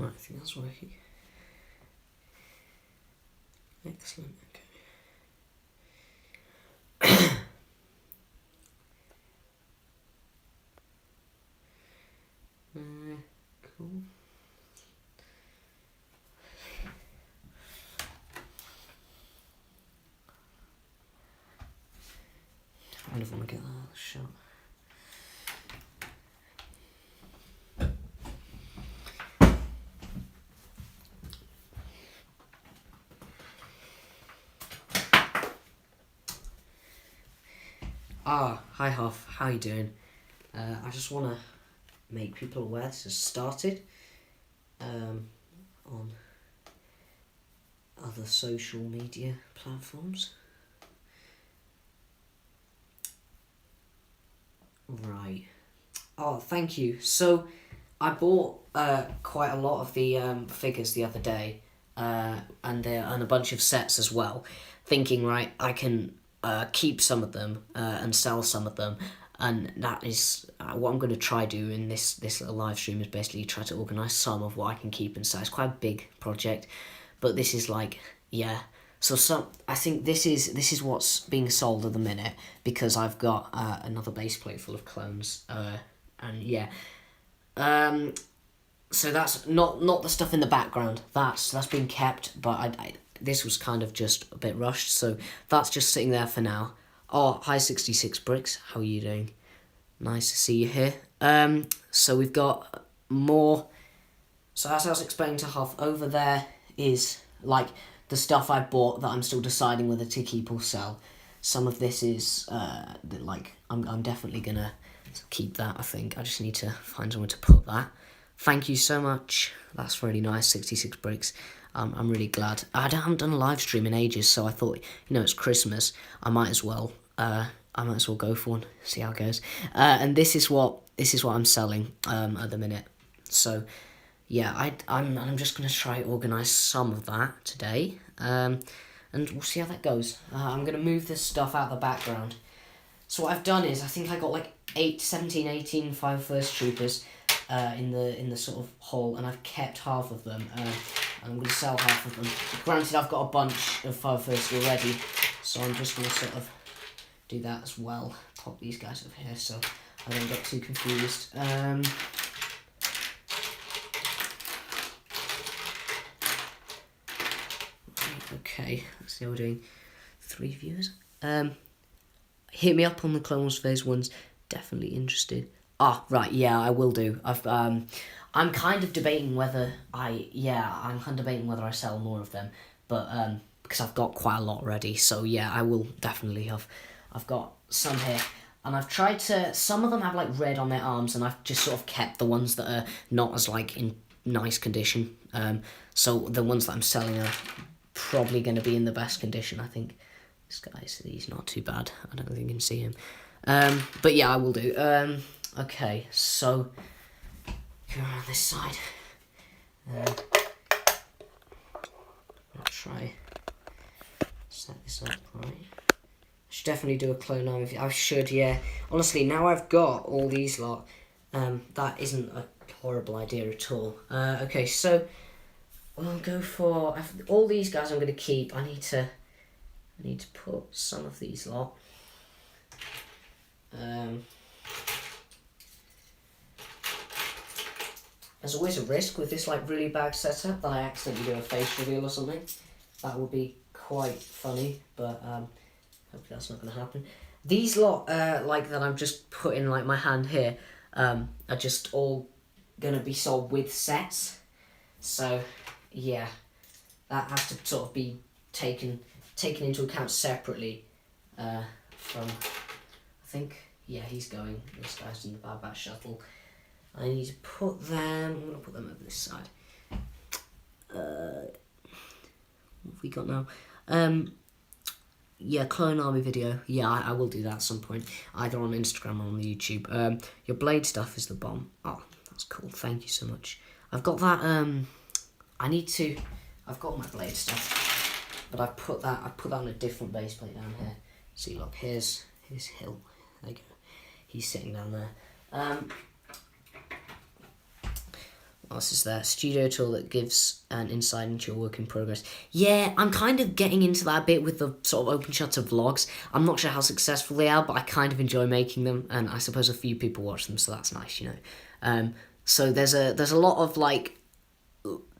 Right, I think that's working. Excellent, okay. Cool. I don't want to get that shot. Hi Huff, how you doing? I just want to make people aware this has started on other social media platforms. Right. Oh, thank you. So, I bought quite a lot of the figures the other day, and a bunch of sets as well, thinking, right, I can keep some of them and sell some of them, and that is what I'm going to try do in this little live stream, is basically try to organise some of what I can keep and sell. It's quite a big project, but this is like, yeah. So I think this is what's being sold at the minute, because I've got another base plate full of clones, and yeah. So that's not the stuff in the background. That's been kept, but this was kind of just a bit rushed, so that's just sitting there for now. Oh, hi 66 Bricks, how are you doing? Nice to see you here. So we've got more. So as I was explaining to Huff, over there is like the stuff I bought that I'm still deciding whether to keep or sell. Some of this is like I'm definitely gonna keep that. I think I just need to find somewhere to put that. Thank you so much. That's really nice, 66 Bricks. I'm really glad. I haven't done a live stream in ages, so I thought, it's Christmas. I might as well go for one. See how it goes. And this is what I'm selling at the minute. So yeah, I'm just gonna try to organise some of that today. And we'll see how that goes. I'm gonna move this stuff out of the background. So what I've done is, I think I got like 17, 18 501st Troopers in the sort of hole, and I've kept half of them, and I'm going to sell half of them. Granted, I've got a bunch of 501st already, so I'm just going to sort of do that as well. Pop these guys up here so I don't get too confused. Okay, let's see how we're doing. 3 viewers. Hit me up on the Clone Wars Phase 1s. Definitely interested. Right, yeah, I will do. I'm kind of debating whether I sell more of them, but because I've got quite a lot already. So yeah, I will definitely have. I've got some here, and I've tried to. Some of them have like red on their arms, and I've just sort of kept the ones that are not as like in nice condition. So the ones that I'm selling are probably going to be in the best condition, I think. This guy's, he's not too bad. I don't think you can see him. But yeah, I will do. Okay, so go around this side. I'll try set this up right. I should definitely do a clone army. I should, yeah. Honestly, now I've got all these lot, that isn't a horrible idea at all. Okay, so we'll go for all these guys. I'm going to keep. I need to put some of these lot. There's always a risk with this like really bad setup that I accidentally do a face reveal or something. That would be quite funny, but hopefully that's not going to happen. These lot, like that I'm just putting like my hand here, are just all going to be sold with sets. So yeah, that has to sort of be taken into account separately from, I think, yeah, he's going, this guy's in the Bad Batch shuttle. I need to put them, I'm going to put them over this side. What have we got now? Yeah, clone army video. Yeah, I will do that at some point, either on Instagram or on the YouTube. Your blade stuff is the bomb. Oh, that's cool, thank you so much. I've got that, I've got my blade stuff, but I put that on a different base plate down here. See, look, here's his hill. There you go. He's sitting down there. what else is there? Studio tool that gives an insight into your work in progress. Yeah, I'm kind of getting into that a bit with the sort of open shutter vlogs. I'm not sure how successful they are, but I kind of enjoy making them, and I suppose a few people watch them, so that's nice, you know. So there's a lot of like,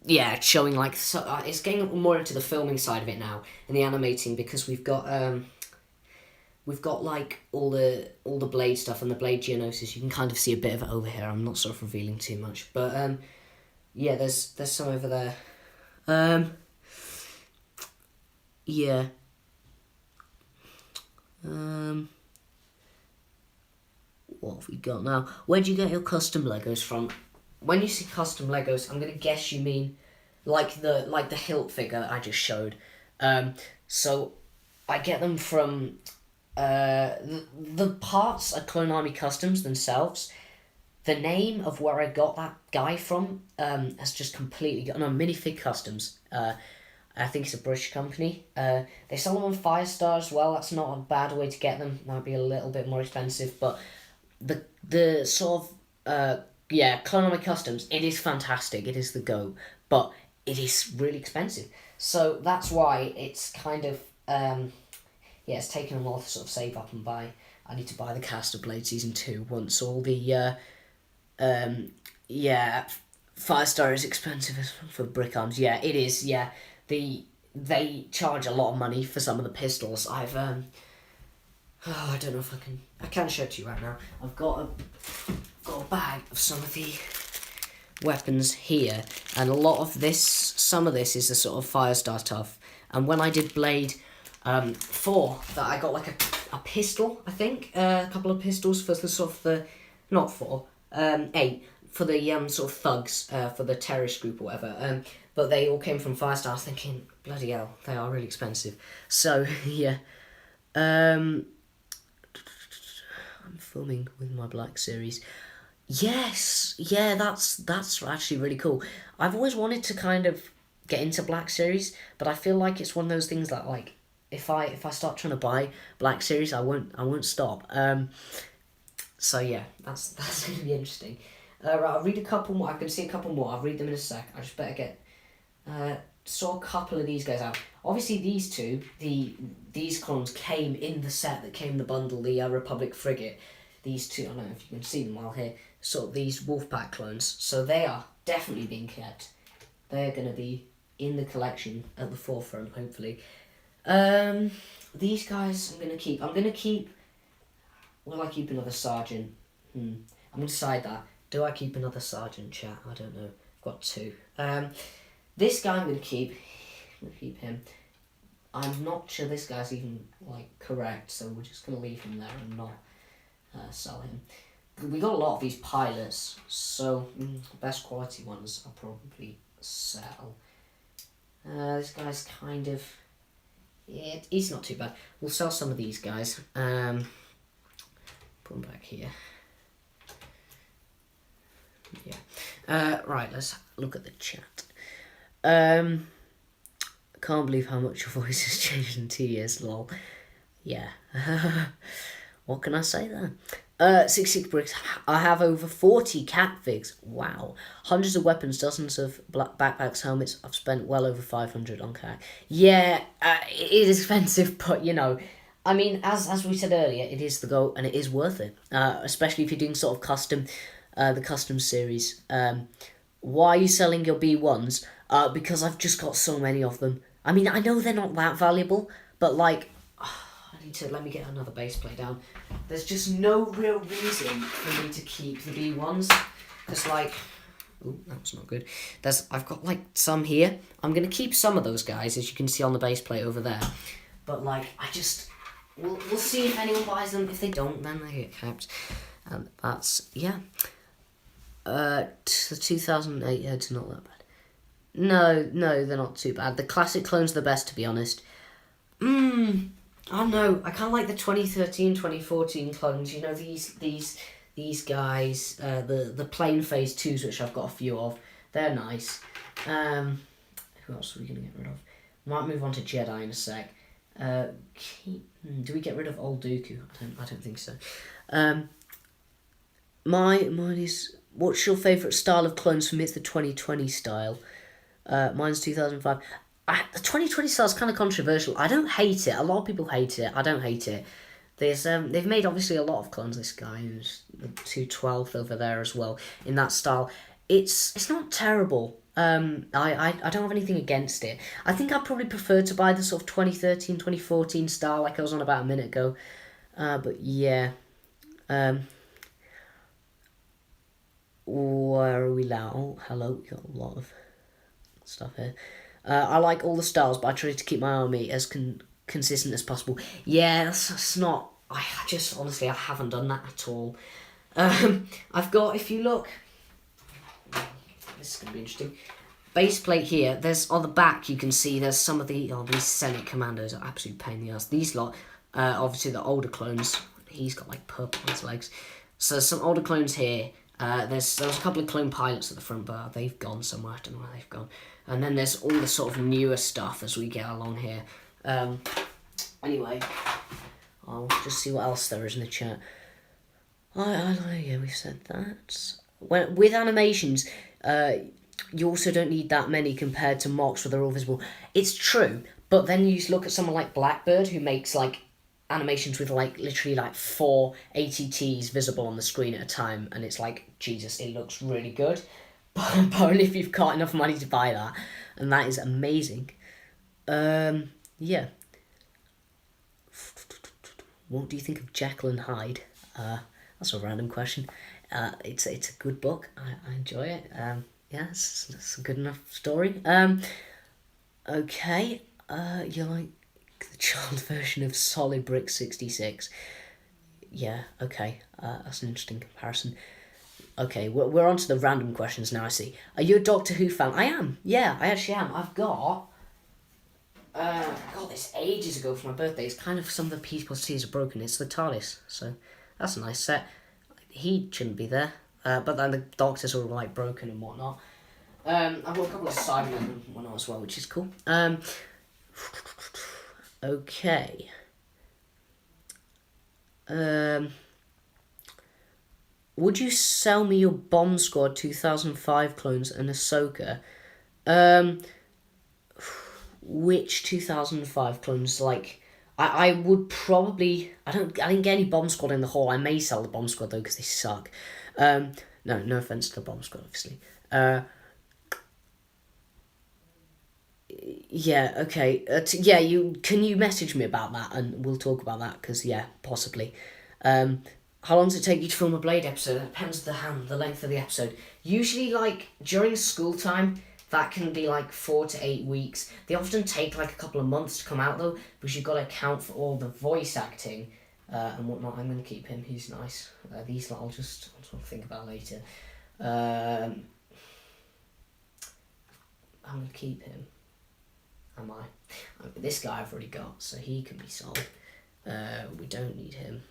yeah, showing like, so, it's getting more into the filming side of it now and the animating, because we've got like all the blade stuff and the blade geonosis. You can kind of see a bit of it over here. I'm not sort of revealing too much, but yeah, there's some over there. Yeah. What have we got now? Where do you get your custom Legos from? When you see custom Legos, I'm gonna guess you mean like the hilt figure that I just showed. So I get them from the parts are Clone Army Customs themselves. The name of where I got that guy from has just completely got... No, Minifig Customs. I think it's a British company. They sell them on Firestar as well. That's not a bad way to get them. Might be a little bit more expensive, but the sort of yeah, Clone Army Customs, it is fantastic. It is the go, but it is really expensive. So that's why it's kind of yeah, it's taken a while to sort of save up and buy. I need to buy the Caster Blade Season 2 once all the yeah, Firestar is expensive for brick arms. Yeah, it is. Yeah, they charge a lot of money for some of the pistols. I've oh, I don't know if I can show it to you right now. I've got a bag of some of the weapons here, and a lot of this, some of this is the sort of Firestar stuff. And when I did Blade 4, that I got like a pistol, I think, a couple of pistols for the sort of the, not 4, 8, for the sort of thugs, for the terrorist group or whatever. But they all came from Firestar. I was thinking, bloody hell, they are really expensive. So yeah, I'm filming with my Black Series. Yes, yeah, that's actually really cool. I've always wanted to kind of get into Black Series, but I feel like it's one of those things that, like, if I start trying to buy Black Series, I won't stop. So yeah, that's gonna be interesting. Right, I'll read a couple more. I can see a couple more. I'll read them in a sec. I just better get saw a couple of these guys out. Obviously, these two, these clones came in the set that came in the bundle, the Republic frigate. These two, I don't know if you can see them while here. Sort of these Wolfpack clones. So they are definitely being kept. They're gonna be in the collection at the forefront, hopefully. These guys, I'm gonna keep. Will I keep another sergeant? I'm gonna decide that. Do I keep another sergeant, chat? I don't know. I've got 2. This guy I'm gonna keep. I'm gonna keep him. I'm not sure this guy's even like correct, so we're just gonna leave him there and not sell him. We got a lot of these pilots, so best quality ones I'll probably sell. This guy's kind of, yeah, he's not too bad. We'll sell some of these guys. Put them back here. Yeah. Right, let's look at the chat. I can't believe how much your voice has changed in 2 years, lol. Yeah. What can I say there? 66 bricks. I have over 40 cat figs. Wow. Hundreds of weapons, dozens of backpacks, helmets. I've spent well over 500 on cat. Yeah, it is expensive, but you know, I mean, as we said earlier, it is the go, and it is worth it. Especially if you're doing sort of custom, the custom series. Why are you selling your B1s? Because I've just got so many of them. I mean, I know they're not that valuable, but like, I need to, let me get another base plate down. There's just no real reason for me to keep the B1s. Because like, oh, that was not good. I've got like some here. I'm going to keep some of those guys, as you can see on the base plate over there. But like, we'll see if anyone buys them. If they don't, then they get kept. And that's, yeah. The 2008 heads are not that bad. No, they're not too bad. The classic clones are the best, to be honest. I don't know. I kind of like the 2013, 2014 clones. You know, these guys, the plain phase 2s, which I've got a few of. They're nice. Who else are we going to get rid of? Might move on to Jedi in a sec. Do we get rid of Old Dooku? I don't think so. Mine is What's your favourite style of clones? For me, it's the 2020 style. Mine's 2005. The 2020 style is kind of controversial. I don't hate it. A lot of people hate it. I don't hate it. They've made obviously a lot of clones. This guy who's the 212 over there as well in that style. It's not terrible. I don't have anything against it. I think I'd probably prefer to buy the sort of 2013, 2014 style like I was on about a minute ago. But yeah. Where are we now? Oh, hello. We got a lot of stuff here. I like all the styles, but I try to keep my army as consistent as possible. Yeah, that's not... I just, honestly, I haven't done that at all. I've got, if you look... This is going to be interesting. Base plate here, there's on the back you can see there's some of these Senate commandos are absolute pain in the ass. These lot, obviously the older clones, he's got like purple on his legs. So there's some older clones here. There's a couple of clone pilots at the front, but they've gone somewhere. I don't know where they've gone. And then there's all the sort of newer stuff as we get along here. Anyway, I'll just see what else there is in the chat. Yeah, we've said that. With animations, you also don't need that many compared to mocks where they're all visible. It's true, but then you look at someone like Blackbird who makes like animations with like literally like 4 ATTs visible on the screen at a time, and it's like, Jesus, it looks really good. But only if you've got enough money to buy that, and that is amazing. Yeah. What do you think of Jekyll and Hyde? That's a random question. It's a good book. I enjoy it. Yeah, it's a good enough story. Okay. You like the child version of Solid Brick 66? Yeah. Okay. That's an interesting comparison. Okay, we're on to the random questions now, I see. Are you a Doctor Who fan? I am. Yeah, I actually am. I've got... I got this ages ago for my birthday. It's kind of some of the P+Ts are broken. It's the TARDIS, so that's a nice set. He shouldn't be there, but then the Doctors are all like broken and whatnot. I've got a couple of Cybermen and whatnot as well, which is cool. Okay. Would you sell me your Bomb Squad 2005 clones and Ahsoka? Which 2005 clones? Like, I would probably... I didn't get any Bomb Squad in the haul. I may sell the Bomb Squad, though, because they suck. No offense to the Bomb Squad, obviously. Yeah, okay. Can you message me about that, and we'll talk about that, because, yeah, possibly. How long does it take you to film a Blade episode? It depends on the length of the episode. Usually, like, during school time, that can be, like, 4 to 8 weeks. They often take, like, a couple of months to come out, though, because you've got to account for all the voice acting and whatnot. I'm going to keep him. He's nice. These lot I'll just think about later. I'm going to keep him. Am I? This guy I've already got, so he can be sold. We don't need him.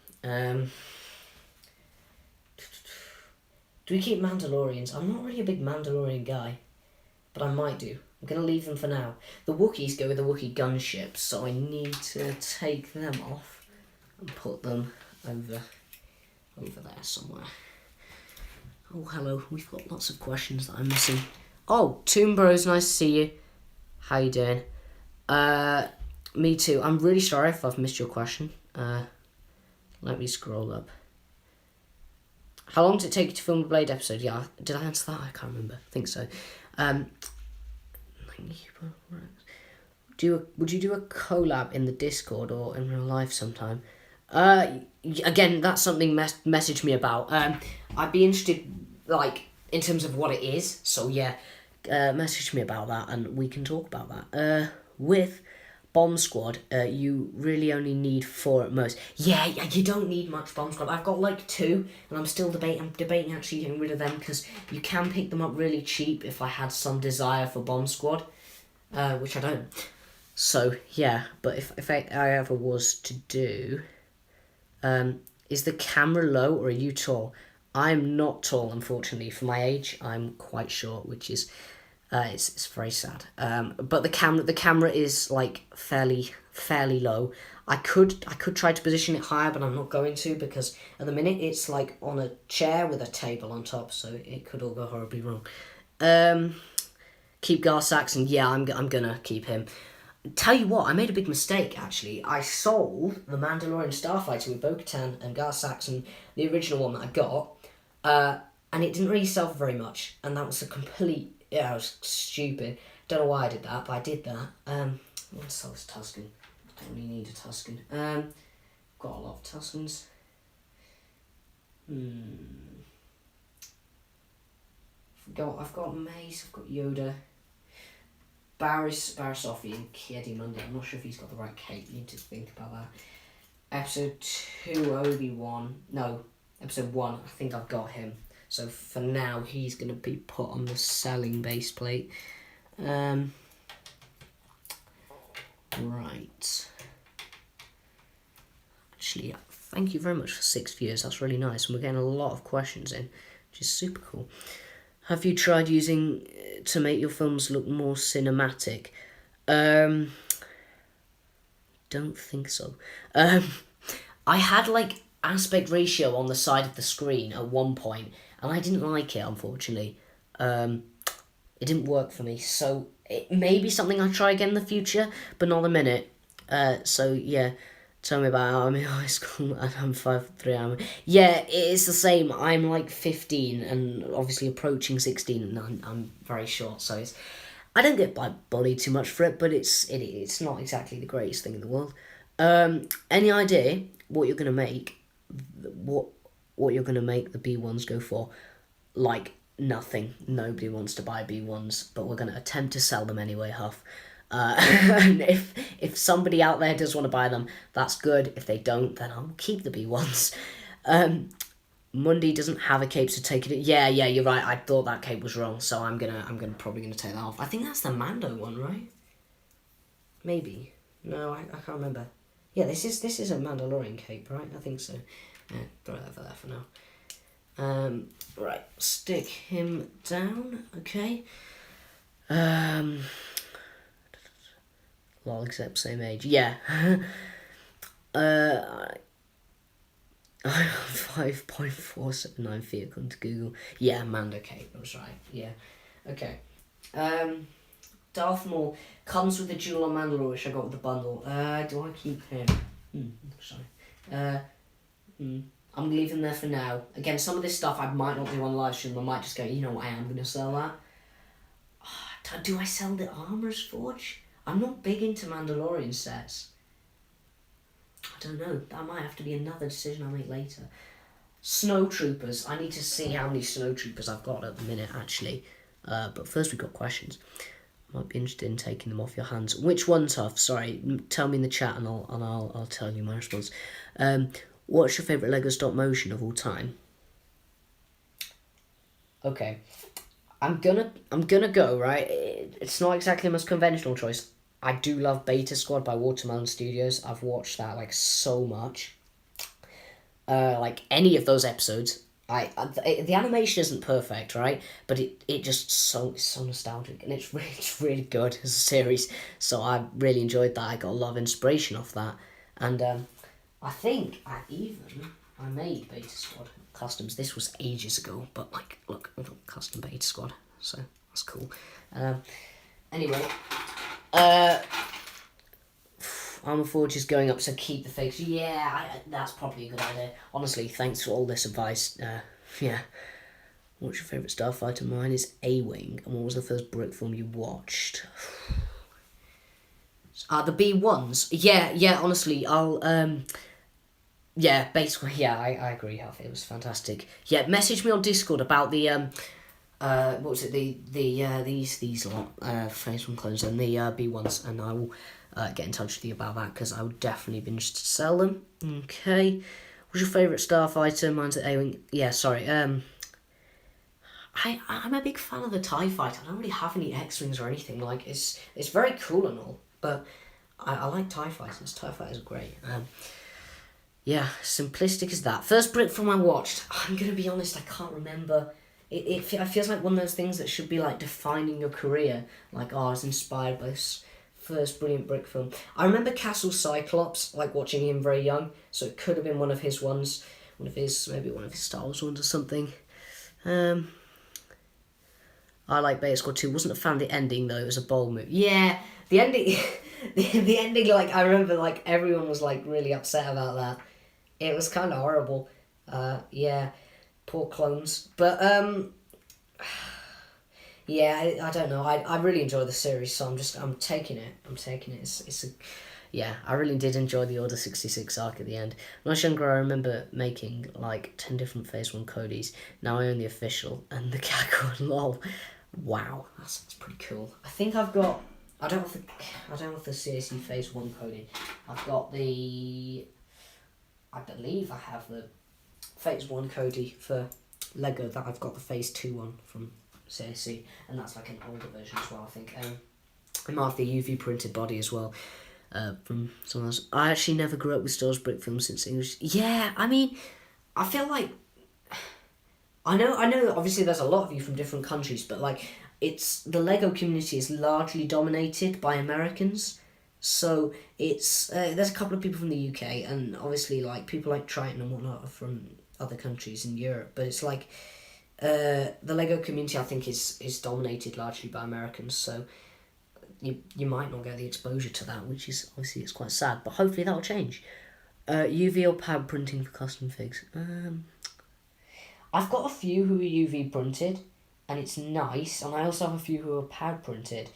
Do we keep Mandalorians? I'm not really a big Mandalorian guy, but I might do. I'm going to leave them for now. The Wookiees go with the Wookiee gunships, so I need to take them off and put them over there somewhere. Oh, hello. We've got lots of questions that I'm missing. Oh, Tomb Bros, nice to see you. How you doing? Me too. I'm really sorry if I've missed your question. Let me scroll up. How long does it take you to film a Blade episode? Yeah, did I answer that? I can't remember. I think so. Would you do a collab in the Discord or in real life sometime? Again, that's something message me about. I'd be interested, like, in terms of what it is. So yeah, message me about that and we can talk about that. With Bomb Squad, you really only need 4 at most. Yeah, you don't need much Bomb Squad. I've got like 2, and I'm debating actually getting rid of them because you can pick them up really cheap if I had some desire for Bomb Squad, which I don't. So yeah, but if I ever was to do, is the camera low or are you tall? I'm not tall, unfortunately. For my age, I'm quite short, which is. It's very sad. But the camera is like fairly low. I could try to position it higher, but I'm not going to, because at the minute it's like on a chair with a table on top, so it could all go horribly wrong. Keep Gar Saxon. Yeah, I'm gonna keep him. Tell you what, I made a big mistake, actually. I sold the Mandalorian Starfighter with Bo-Katan and Gar Saxon, the original one that I got, and it didn't really sell for very much, and that was a complete... Yeah, I was stupid. Don't know why I did that, but I did that. I want to sell this Tusken. I don't really need a Tusken. Got a lot of Tuskens. I've got Mace, I've got Yoda. Barrisofi and Ki-Adi-Mundi. I'm not sure if he's got the right cape. You need to think about that. Episode 2, Obi-Wan. No, Episode 1, I think I've got him. So for now, he's going to be put on the selling base plate. Right. Actually, thank you very much for 6 viewers. That's really nice. And we're getting a lot of questions in, which is super cool. Have you tried using to make your films look more cinematic? Don't think so. I had like aspect ratio on the side of the screen at one point, and I didn't like it, unfortunately. It didn't work for me, so it may be something I'll try again in the future, but not a minute. So yeah, tell me about how I'm in high school and I'm 5'3". Yeah, it's the same. I'm like 15 and obviously approaching 16, and I'm very short, so it's... I don't get bullied too much for it, but it's not exactly the greatest thing in the world. Any idea what you're gonna make? What you're gonna make the B1s go for? Like nothing. Nobody wants to buy B1s, but we're gonna attempt to sell them anyway, Huff. And if somebody out there does want to buy them, that's good. If they don't, then I'll keep the B1s. Mundi doesn't have a cape, so take it. Yeah, you're right. I thought that cape was wrong, so I'm probably gonna take that off. I think that's the Mando one, right? Maybe. No, I can't remember. Yeah, this is a Mandalorian cape, right? I think so. Yeah, throw that there for now. Right, stick him down. Okay. Lol, except same age. Yeah. I'm 5.479 feet according to Google. Yeah, Mando cape, I was right. Yeah. Okay. Darth Maul comes with the jewel on Mandalore, which I got with the bundle. Do I keep him? Sorry. I'm leaving there for now. Again, some of this stuff I might not do on live stream. I might just go, you know what, I am going to sell that. Do I sell the Armorer's Forge? I'm not big into Mandalorian sets. I don't know. That might have to be another decision I'll make later. Snowtroopers. I need to see how many Snowtroopers I've got at the minute, actually. But first we've got questions. I might be interested in taking them off your hands. Which one's tough? Sorry, tell me in the chat and I'll tell you my response. What's your favourite Lego stop motion of all time? Okay. I'm gonna go, right? It's not exactly the most conventional choice. I do love Beta Squad by Watermelon Studios. I've watched that like so much. Like any of those episodes, the animation isn't perfect, right? But it just it's so nostalgic, and it's really good as a series. So I really enjoyed that. I got a lot of inspiration off that, and I think I made Beta Squad customs. This was ages ago, but like look, I've got custom Beta Squad, so that's cool. Anyway. Armor Forge is going up, so keep the fakes. Yeah, that's probably a good idea. Honestly, thanks for all this advice. Yeah. What's your favourite Starfighter? Mine is A-Wing. And what was the first brick film you watched? The B1s. Yeah, honestly, I'll, yeah, basically, yeah, I agree, Huff. It was fantastic. Yeah, message me on Discord about the, what was it, these lot, Phase 1 clones and the B1s, and I will get in touch with you about that, because I would definitely be interested to sell them. Okay. What's your favourite Starfighter? Mine's the A-Wing. Yeah, sorry. I'm a big fan of the TIE Fighter. I don't really have any X-Wings or anything. Like, it's very cool and all, but I like TIE Fighters. TIE Fighters are great. Yeah, simplistic as that. First brick film I watched. I'm going to be honest, I can't remember. It feels like one of those things that should be like defining your carear. Like, oh, I was inspired by this first brilliant brick film. I remember Castle Cyclops, like watching him very young, so it could have been one of his ones, maybe one of his Star Wars ones or something. I like Beta Squad 2. Wasn't a fan of the ending though. It was a bold move. Yeah, the ending, the ending. Like I remember, like everyone was like really upset about that. It was kind of horrible. Yeah, poor clones. But yeah, I don't know. I really enjoy the series, so I'm taking it. Yeah, I really did enjoy the Order 66 arc at the end. When I was younger, I remember making like 10 different Phase 1 Codys. Now I own the official and the Cackle and LOL. Wow, that's pretty cool. I think I've got... I don't have the CAC Phase 1 Cody. I've got the... I believe I have the Phase 1 Cody for Lego, that I've got the Phase 2 one from CAC, and that's like an older version as well, I think. I might have the UV printed body as well. From someone else. I actually never grew up with Star Wars brick films since English. Yeah, I mean, I feel like I know. Obviously, there's a lot of you from different countries, but like, it's the Lego community is largely dominated by Americans. So it's there's a couple of people from the UK, and obviously like people like Triton and whatnot are from other countries in Europe. But it's like the Lego community, I think, is dominated largely by Americans. So you might not get the exposure to that, which is obviously it's quite sad, but hopefully that'll change. UV or pad printing for custom figs? I've got a few who are UV printed, and it's nice, and I also have a few who are pad printed.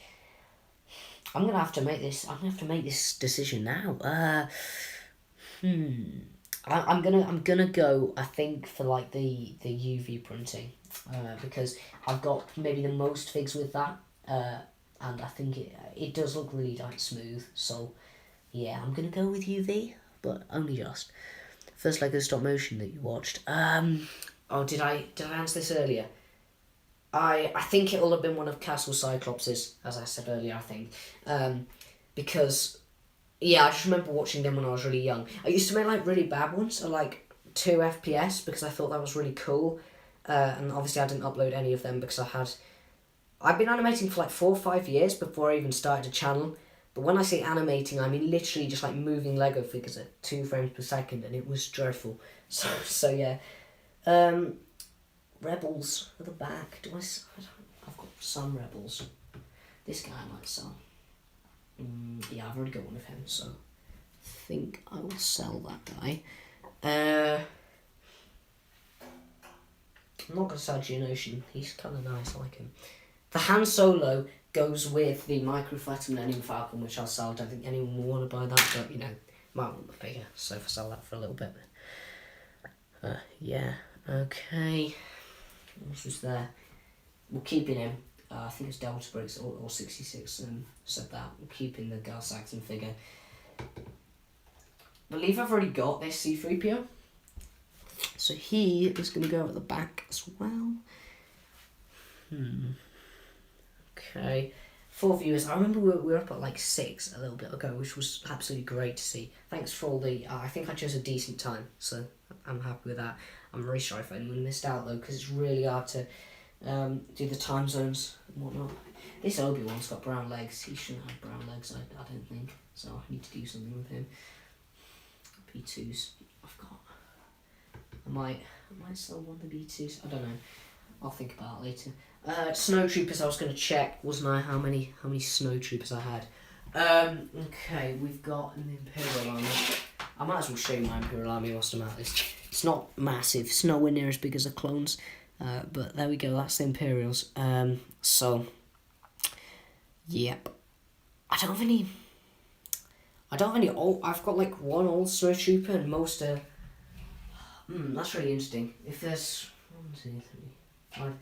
I'm gonna have to make this decision now. I'm gonna go, I think, for like the UV printing, because I've got maybe the most figs with that. And I think it does look really like smooth, so yeah, I'm gonna go with UV, but only just. First Lego stop motion that you watched. Oh, did I answer this earlier? I think it will have been one of Castle Cyclops's, as I said earlier, I think. Because yeah, I just remember watching them when I was really young. I used to make like really bad ones, at like 2 FPS, because I thought that was really cool. And obviously I didn't upload any of them because I've been animating for like 4 or 5 years before I even started a channel. But when I say animating, I mean literally just like moving Lego figures at 2 frames per second, and it was dreadful. So yeah. Rebels at the back. I've got some Rebels. This guy I might sell. Yeah, I've already got one of him, so I think I will sell that guy. I'm not going to sell Geonosian. He's kind of nice, I like him. The Han Solo goes with the Microflight Millennium Falcon, which I'll sell. I don't think anyone will want to buy that, but you know, might want the figure, so if I sell that for a little bit. Yeah, okay. What else was there? We're keeping him. I think it's Delta Bricks or 66 said that. We're keeping the Gal Saxon figure. I believe I've already got this C-3PO. So he is going to go at the back as well. Okay. 4 viewers. I remember we were up at like 6 a little bit ago, which was absolutely great to see. Thanks for all the... I think I chose a decent time, so I'm happy with that. I'm really sorry if anyone missed out though, because it's really hard to do the time zones and whatnot. This Obi-Wan's got brown legs. He shouldn't have brown legs, I don't think. So I need to do something with him. B2s. I've got... I might sell one of the B2s. I don't know. I'll think about it later. Snow Troopers, I was going to check, wasn't I, how many Snow Troopers I had. Okay, we've got an Imperial Army. I might as well show you my Imperial Army whilst I'm at this. It's not massive, it's nowhere near as big as the clones, but there we go, that's the Imperials. So, yep. I don't have any old, I've got like one old Snow Trooper and most are, that's really interesting. If there's 1, 2, 3, 5,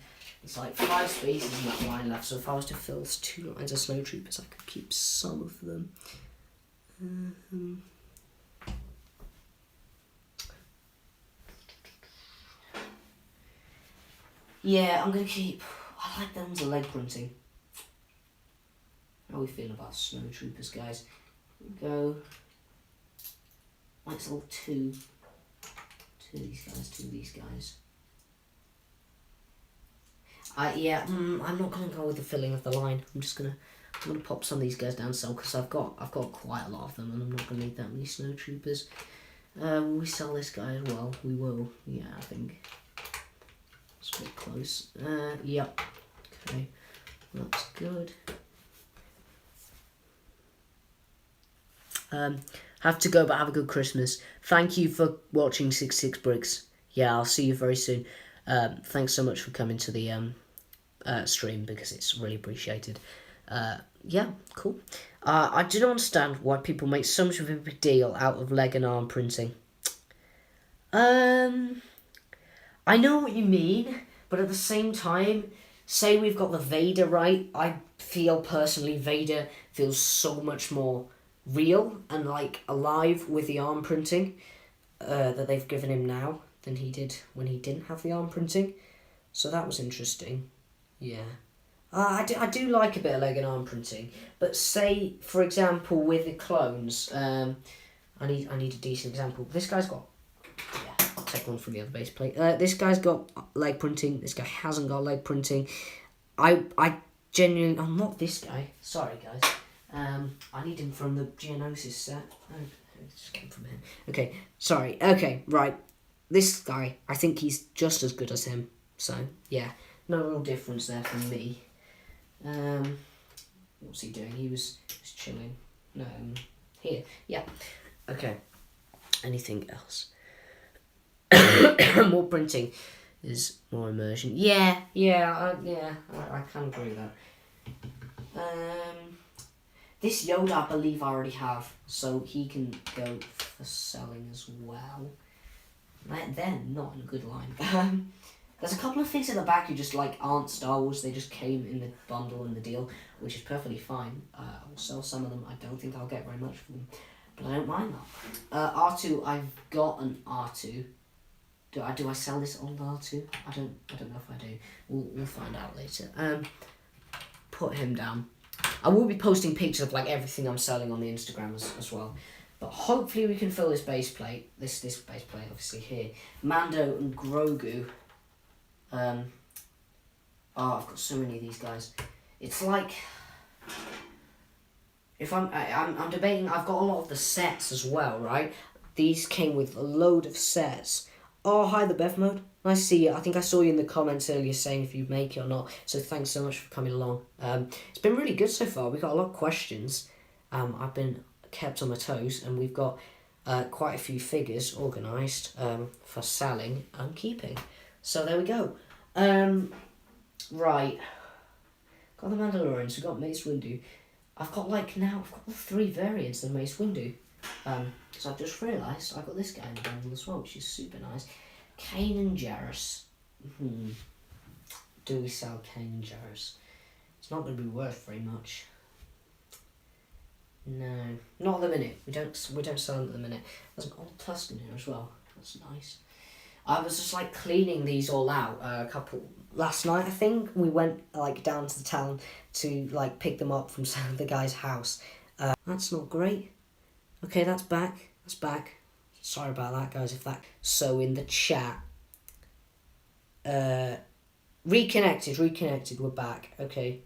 it's like 5 spaces in that line left, so if I was to fill 2 lines of Snow Troopers, I could keep some of them. Yeah, I'm going to keep... I like them as a leg printing. How are we feeling about Snow Troopers, guys? Here we go. Let's all 2. 2 of these guys, 2 of these guys. Yeah, I'm not going to go with the filling of the line. I'm just going to I'm gonna pop some of these guys down some because I've got quite a lot of them, and I'm not gonna need that many snow troopers. Will we sell this guy as well? We will. Yeah, I think it's a bit close. Yep. Okay, that's good. Have to go, but have a good Christmas. Thank you for watching 66 Bricks. Yeah, I'll see you very soon. Thanks so much for coming to the stream because it's really appreciated. Yeah, cool. I do not understand why people make so much of a big deal out of leg and arm printing. I know what you mean, but at the same time, say we've got the Vader right, I feel personally Vader feels so much more real and like alive with the arm printing that they've given him now than he did when he didn't have the arm printing. So that was interesting. Yeah. I do like a bit of leg and arm printing, but say, for example, with the clones, I need a decent example. This guy's got, yeah, I'll take one from the other base plate. This guy's got leg printing. This guy hasn't got leg printing. I genuinely, I'm not this guy. Sorry, guys. I need him from the Geonosis set. Oh, it just came from him. Okay, sorry. Okay, right. This guy, I think he's just as good as him. So, yeah, no real difference there for me. What's he doing? He was just chilling. Here. Yeah. Okay. Anything else? More printing is more immersion. Yeah, I can agree with that. This Yoda, I believe I already have, so he can go for selling as well. They're not in a good line. There's a couple of things at the back you just like aren't Star Wars. They just came in the bundle and the deal, which is perfectly fine. I'll sell some of them. I don't think I'll get very much for them, but I don't mind that. R2, I've got an R2. Do I sell this old R2? I don't know if I do. We'll find out later. Put him down. I will be posting pictures of like everything I'm selling on the Instagram as well. But hopefully we can fill this base plate. This base plate obviously here. Mando and Grogu. I've got so many of these guys. It's like if I'm debating. I've got a lot of the sets as well, right? These came with a load of sets. Oh, hi, the Bev Mode. Nice to see you. I think I saw you in the comments earlier saying if you'd make it or not. So thanks so much for coming along. It's been really good so far. We got a lot of questions. I've been kept on my toes, and we've got quite a few figures organised for selling and keeping. So there we go. Right. Got the Mandalorians. We've got Mace Windu. I've got the 3 variants of Mace Windu. So I've just realised I've got this guy in the bundle as well, which is super nice. Kanan Jarrus. Do we sell Kanan Jarrus? It's not going to be worth very much. No, not at the minute. We don't sell them at the minute. There's an old Tuscan here as well. That's nice. I was just like cleaning these all out last night. I think we went like down to the town to like pick them up from the guy's house. That's not great. Okay, that's back. That's back. Sorry about that, guys. So in the chat, reconnected. We're back. Okay.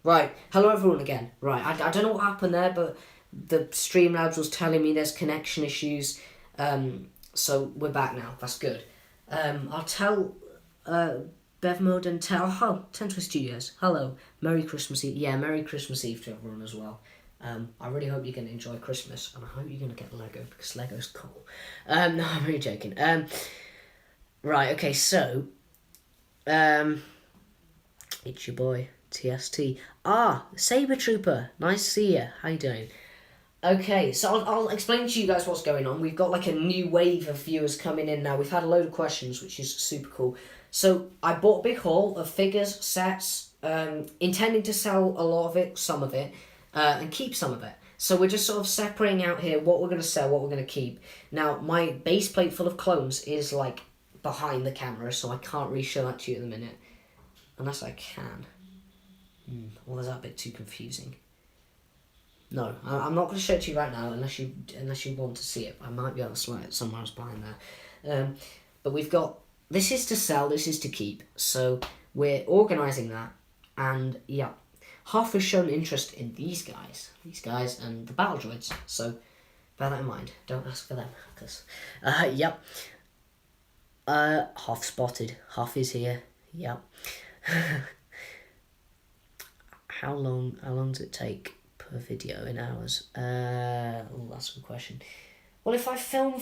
Right. Hello, everyone again. Right. I don't know what happened there, but the Streamlabs was telling me there's connection issues. So we're back now. That's good. I'll tell Bev Mode and tell 10 Twist Studios. Hello. Merry Christmas Eve. Yeah, Merry Christmas Eve to everyone as well. I really hope you're going to enjoy Christmas, and I hope you're going to get Lego, because Lego's cool. No, I'm really joking. Right, okay, so, it's your boy, TST. Saber Trooper, nice to see you. How you doing? Okay, so I'll explain to you guys what's going on. We've got like a new wave of viewers coming in now. We've had a load of questions, which is super cool. So I bought a big haul of figures, sets, intending to sell a lot of it, some of it, and keep some of it. So we're just sort of separating out here what we're going to sell, what we're going to keep. Now, my base plate full of clones is like behind the camera, so I can't really show that to you at the minute. Unless I can. Or is that a bit too confusing? No, I'm not going to show it to you right now unless you want to see it. I might be able to slide it somewhere else behind there. But we've got, this is to sell, this is to keep. So we're organising that. And yeah, half has shown interest in these guys and the battle droids. So bear that in mind. Don't ask for them, because yep. Half spotted. Half is here. Yep. How long does it take per video in hours? Oh, that's a good question. Well, if I film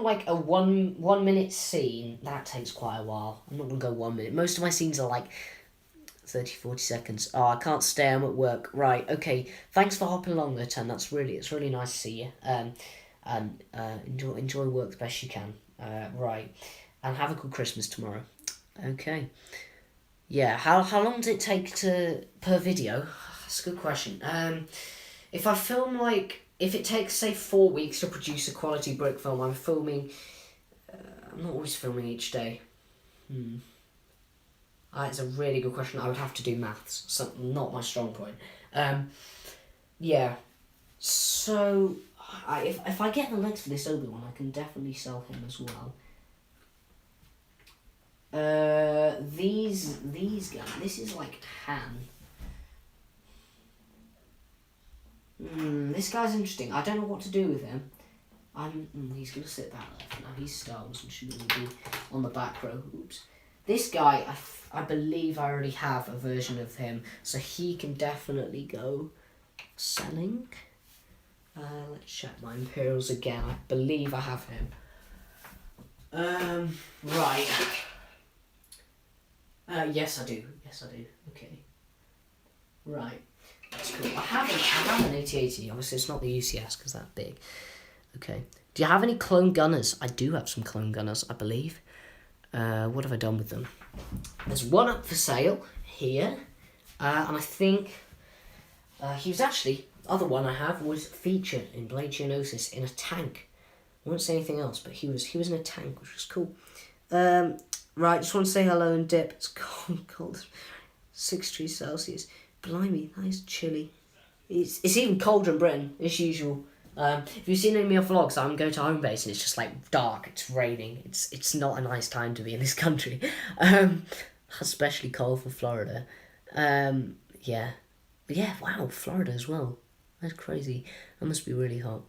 like a one minute scene, that takes quite a while. I'm not gonna go 1 minute. Most of my scenes are like 30-40 seconds. Oh, I can't stay, I'm at work. Right, okay. Thanks for hopping along there, Ten. It's really nice to see you. And enjoy work the best you can. Right. And have a good Christmas tomorrow. Okay. Yeah, how long does it take per video? That's a good question. If I film if it takes say 4 weeks to produce a quality brick film, I'm not always filming each day. It's a really good question. I would have to do maths. So not my strong point. Yeah. So if I get the legs for this Obi-Wan, I can definitely sell him as well. These guys. This is like Han. This guy's interesting. I don't know what to do with him. He's gonna sit that there for now. He's Star Wars and shouldn't really be on the back row. Oops. This guy, I believe I already have a version of him, so he can definitely go selling. Let's check my Imperials again. I believe I have him. Right. Yes, I do. Okay. Right. That's cool. I have an 8080. Obviously, it's not the UCS because that's big. Okay. Do you have any clone gunners? I do have some clone gunners, I believe. What have I done with them? There's one up for sale here. And I think he was actually... Other one I have was featured in Blade Geonosis in a tank. I won't say anything else, but he was in a tank, which was cool. Right, just want to say hello and dip. It's cold. 6 degrees Celsius. Blimey, that is chilly. It's even colder in Britain, as usual. If you've seen any of my vlogs, I'm going to home base and it's just like dark, it's raining. It's not a nice time to be in this country. Especially cold for Florida. Yeah, wow, Florida as well. That's crazy. That must be really hot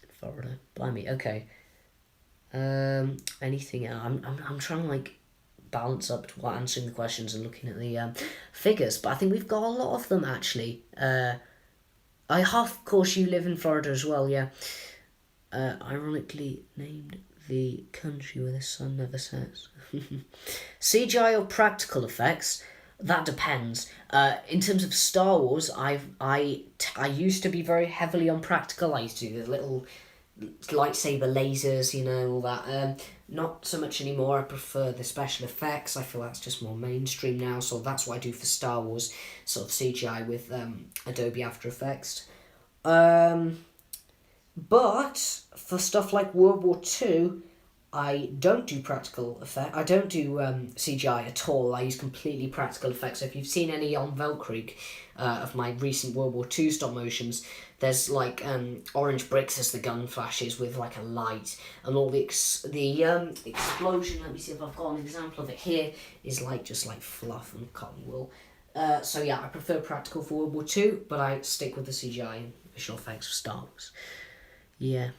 in Florida. Blimey, okay. Anything else? I'm trying to like balance up to answering the questions and looking at the figures, but I think we've got a lot of them actually. Of course, you live in Florida as well, yeah. Ironically named the country where the sun never sets. CGI or practical effects? That depends. In terms of Star Wars, I used to be very heavily on practical. I used to do the little lightsaber lasers, all that. Not so much anymore. I prefer the special effects. I feel that's just more mainstream now, so that's what I do for Star Wars, sort of CGI with Adobe After Effects. But for stuff like World War II, I don't do practical effect. I don't do CGI at all. I use completely practical effects. So if you've seen any on Velkrieg of my recent World War II stop motions, there's like orange bricks as the gun flashes with like a light, and all the explosion. Let me see if I've got an example of it here. Is like just like fluff and cotton wool. So yeah, I prefer practical for World War II, but I stick with the CGI and visual effects for Star Wars. Yeah.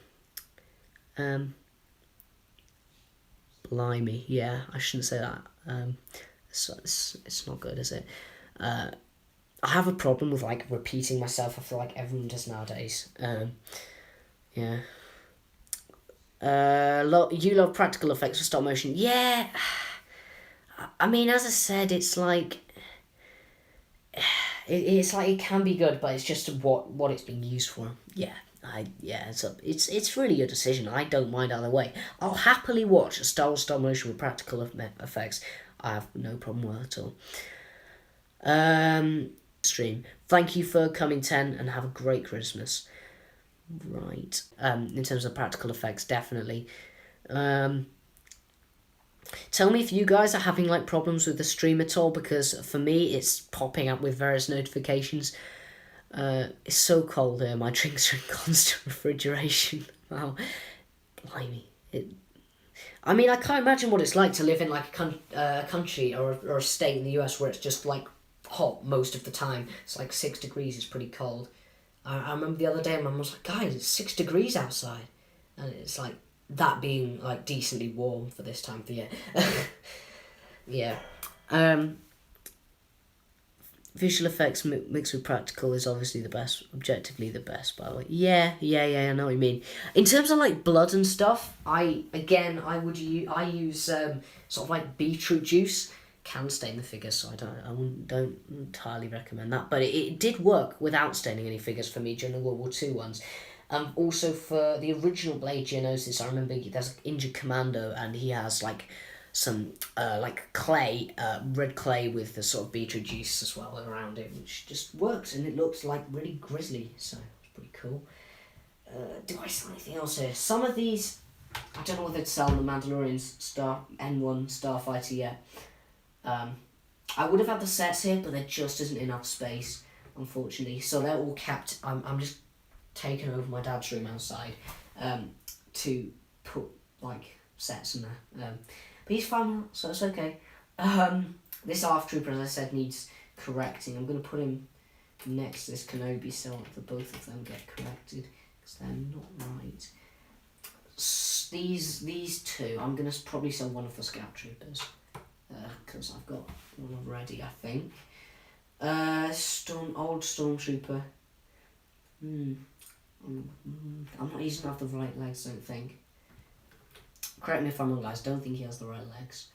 Blimey, yeah, I shouldn't say that. It's not good, is it? I have a problem with like repeating myself. I feel like everyone does nowadays. Yeah. You love practical effects for stop motion? Yeah. I mean, as I said, it's like it's like it can be good, but it's just what it's being used for. Yeah. It's really your decision. I don't mind either way. I'll happily watch a Star Wars stop motion with practical effects. I have no problem with it at all. Stream. Thank you for coming, 10, and have a great Christmas. Right. In terms of practical effects, definitely. Tell me if you guys are having like problems with the stream at all, because for me it's popping up with various notifications. It's so cold here. My drinks are in constant refrigeration. Wow, blimey! I mean, I can't imagine what it's like to live in like a country or a state in the US where it's just like hot most of the time. It's like 6 degrees. It's pretty cold. I remember the other day, Mum was like, "Guys, it's 6 degrees outside," and it's like that being like decently warm for this time of the year. Yeah. Visual effects mixed with practical is obviously the best, objectively the best, by the way. Yeah, I know what you mean. In terms of like blood and stuff, I use sort of like beetroot juice. Can stain the figures, so don't entirely recommend that. But it did work without staining any figures for me during the World War II ones. Also for the original Blade Geonosis, I remember there's an injured commando and he has like some like clay, red clay with the sort of beetroot juice as well around it, which just works and it looks like really grisly, so it's pretty cool. Do I sell anything else here? Some of these, I don't know whether to sell the Mandalorian N1 Starfighter yet. I would have had the sets here, but there just isn't enough space, unfortunately, so they're all kept. I'm just taking over my dad's room outside to put like sets in there. But he's fine, so it's okay. This ARF Trooper, as I said, needs correcting. I'm going to put him next to this Kenobi so that both of them get corrected, because they're not right. These two, I'm going to probably sell one of the Scout Troopers, because I've got one already, I think. Old Stormtrooper. I'm not using enough the right legs, I don't think. Correct me if I'm wrong, guys. Don't think he has the right legs.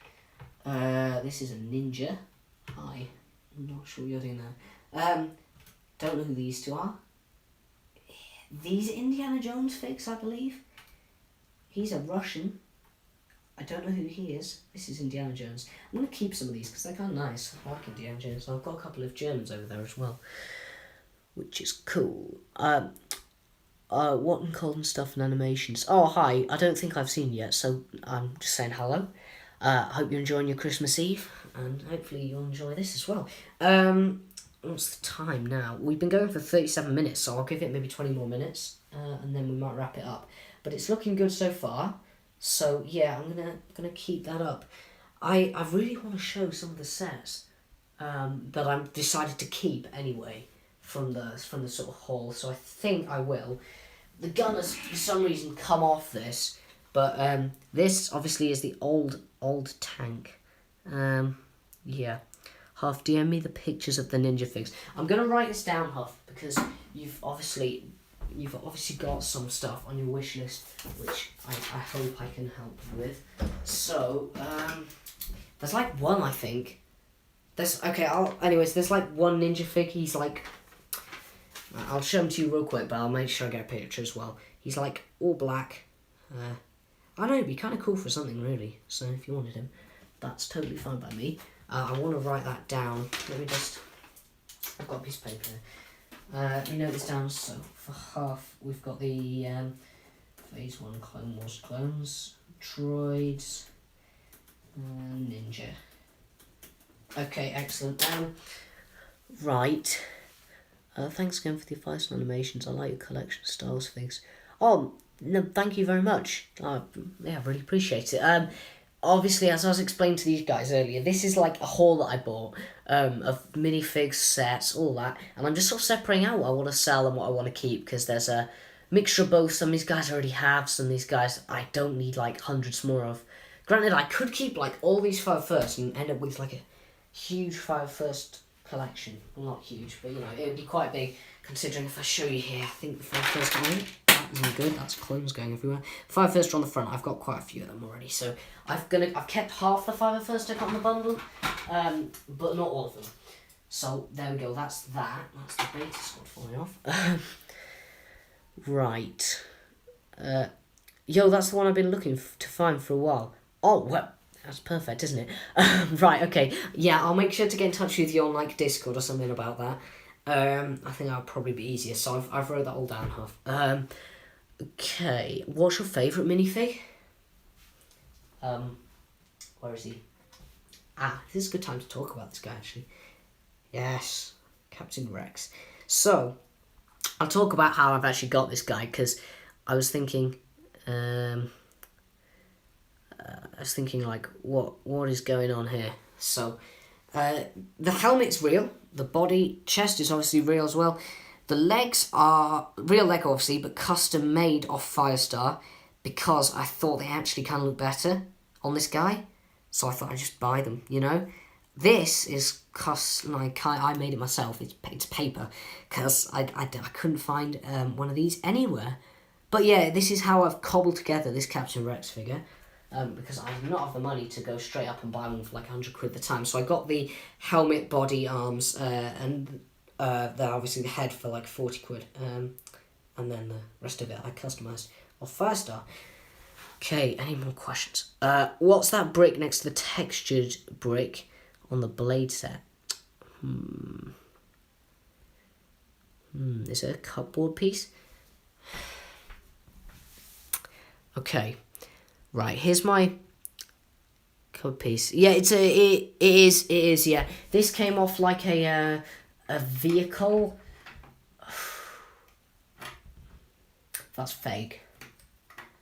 This is a ninja. Hi. I'm not sure what you're doing there. Don't know who these two are. These are Indiana Jones figs, I believe. He's a Russian. I don't know who he is. This is Indiana Jones. I'm going to keep some of these because they're kind of nice. I like Indiana Jones. I've got a couple of Germans over there as well, which is cool. What and cold and stuff and animations. Oh, hi. I don't think I've seen you yet, so I'm just saying hello. Hope you're enjoying your Christmas Eve, and hopefully you'll enjoy this as well. What's the time now? We've been going for 37 minutes, so I'll give it maybe 20 more minutes, and then we might wrap it up. But it's looking good so far, so yeah, I'm gonna keep that up. I really want to show some of the sets that I've decided to keep anyway from the sort of haul, so I think I will. The gun has for some reason come off this, but this obviously is the old tank. Yeah. Huff, DM me the pictures of the ninja figs. I'm gonna write this down, Huff, because you've obviously got some stuff on your wish list, which I hope I can help you with. So there's like one, I think. There's like one ninja fig. He's like, I'll show him to you real quick, but I'll make sure I get a picture as well. He's like all black. I don't know, it'd be kind of cool for something really. So if you wanted him, that's totally fine by me. I want to write that down. I've got a piece of paper here. Let me note this down. So for Huff, we've got the Phase 1 Clone Wars clones, droids, ninja. Okay, excellent. Right. Thanks again for the advice and animations. I like your collection of Star Wars things. Oh, no, thank you very much. Yeah, I really appreciate it. Obviously, as I was explaining to these guys earlier, this is like a haul that I bought of minifigs, sets, all that. And I'm just sort of separating out what I want to sell and what I want to keep, because there's a mixture of both. Some of these guys I already have, some of these guys I don't need like hundreds more of. Granted, I could keep like all these 5 first and end up with like a huge 5 first collection. Well, not huge, but you know, it would be quite big considering if I show you here. I think the 5 first one, that isn't good, that's clones going everywhere. 5 first are on the front. I've got quite a few of them already, so I've kept half the 5 first I got in the bundle, but not all of them. So there we go, that's the beta squad falling off. Right. Yo, that's the one I've been looking to find for a while. Oh, well, that's perfect, isn't it? Right, okay. Yeah, I'll make sure to get in touch with you on like Discord or something about that. I think that'll probably be easier. So I've wrote that all down, Huff. Okay. What's your favourite minifig? Where is he? This is a good time to talk about this guy actually. Yes, Captain Rex. So, I'll talk about how I've actually got this guy, because I was thinking, was thinking like, what is going on here? So, the helmet's real. The chest is obviously real as well. The legs are real leg, obviously, but custom made off Firestar because I thought they actually kind of look better on this guy. So I thought I'd just buy them, you know. This is I made it myself. It's paper because I couldn't find one of these anywhere. But yeah, this is how I've cobbled together this Captain Rex figure. Because I did not have the money to go straight up and buy one for like 100 quid at the time. So I got the helmet, body, arms, and obviously the head for like 40 quid. And then the rest of it I customised off Firestar. Okay, any more questions? What's that brick next to the textured brick on the blade set? Is it a cupboard piece? Okay. Right, here's my code piece. Yeah, it is, yeah. This came off like a vehicle. That's fake.